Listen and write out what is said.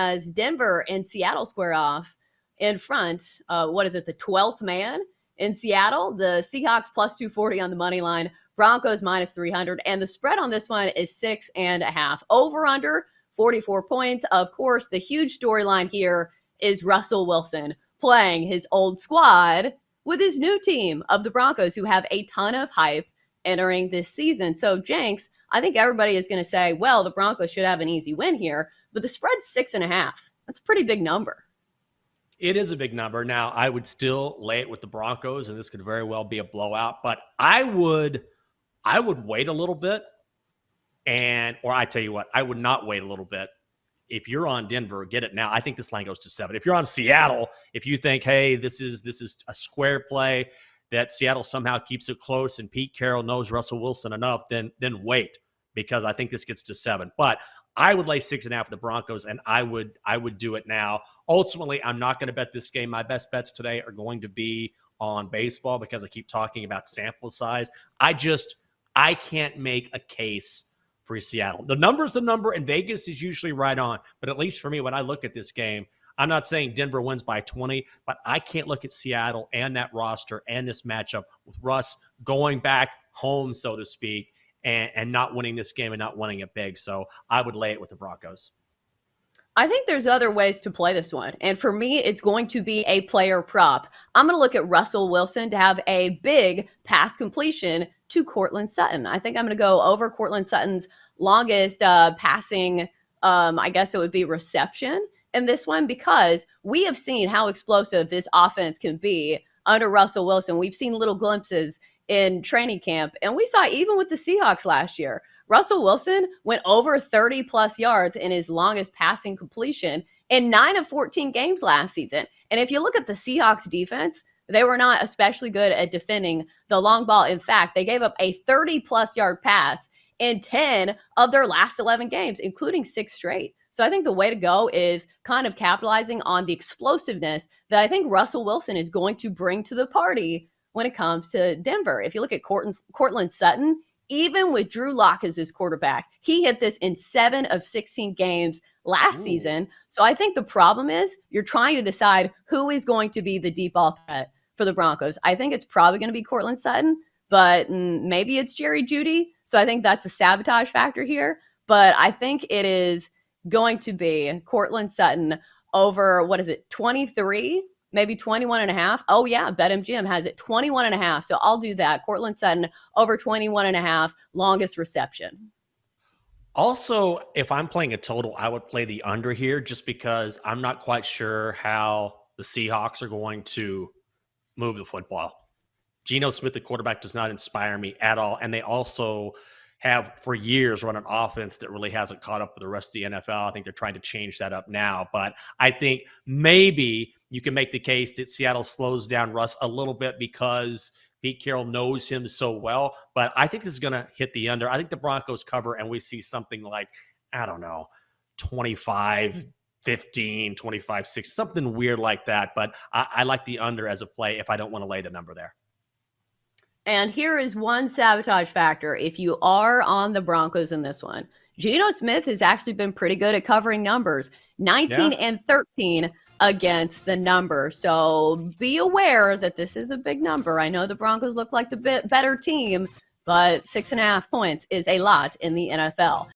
as Denver and Seattle square off in front. What is it, the 12th man in Seattle? The Seahawks plus 240 on the money line, Broncos minus 300, and the spread on this one is 6.5. Over under 44 points. Of course, the huge storyline here is Russell Wilson playing his old squad with his new team of the Broncos, who have a ton of hype entering this season. So, Jenks, I think everybody is going to say, well, the Broncos should have an easy win here, but the spread's 6.5. That's a pretty big number. It is a big number. Now, I would still lay it with the Broncos, and this could very well be a blowout, but I would wait a little bit, or I tell you what, I would not wait a little bit. If you're on Denver, get it now. I think this line goes to 7. If you're on Seattle, if you think, hey, this is a square play that Seattle somehow keeps it close and Pete Carroll knows Russell Wilson enough, then wait, because I think this gets to 7. But I would lay 6.5 for the Broncos, and I would do it now. Ultimately, I'm not going to bet this game. My best bets today are going to be on baseball because I keep talking about sample size. I can't make a case for Seattle. The number's the number, and Vegas is usually right on. But at least for me, when I look at this game, I'm not saying Denver wins by 20, but I can't look at Seattle and that roster and this matchup with Russ going back home, so to speak, and not winning this game and not winning it big. So I would lay it with the Broncos. I think there's other ways to play this one. And for me, it's going to be a player prop. I'm going to look at Russell Wilson to have a big pass completion to Courtland Sutton. I think I'm going to go over Courtland Sutton's longest passing, I guess it would be reception in this one, because we have seen how explosive this offense can be under Russell Wilson. We've seen little glimpses in training camp, and we saw even with the Seahawks last year, Russell Wilson went over 30 plus yards in his longest passing completion in 9 of 14 games last season. And if you look at the Seahawks defense, they were not especially good at defending the long ball. In fact, they gave up a 30 plus yard pass in 10 of their last 11 games, including 6 straight. So I think the way to go is kind of capitalizing on the explosiveness that I think Russell Wilson is going to bring to the party when it comes to Denver. If you look at Courtland Sutton, even with Drew Lock as his quarterback, he hit this in 7 of 16 games last season. So I think the problem is you're trying to decide who is going to be the deep ball threat for the Broncos. I think it's probably going to be Courtland Sutton, but maybe it's Jerry Jeudy. So I think that's a sabotage factor here. But I think it is going to be Courtland Sutton over, 23? Maybe 21.5. Oh, yeah. BetMGM has it 21.5. So I'll do that. Courtland Sutton over 21.5, longest reception. Also, if I'm playing a total, I would play the under here just because I'm not quite sure how the Seahawks are going to move the football. Geno Smith, the quarterback, does not inspire me at all. And they also have for years run an offense that really hasn't caught up with the rest of the NFL. I think they're trying to change that up now. But I think maybe you can make the case that Seattle slows down Russ a little bit because Pete Carroll knows him so well. But I think this is going to hit the under. I think the Broncos cover and we see something like, 25-15, 25-6, something weird like that. But I like the under as a play if I don't want to lay the number there. And here is one sabotage factor. If you are on the Broncos in this one, Geno Smith has actually been pretty good at covering numbers, 19 and 13 against the number. So be aware that this is a big number. I know the Broncos look like the better team, but 6.5 points is a lot in the NFL.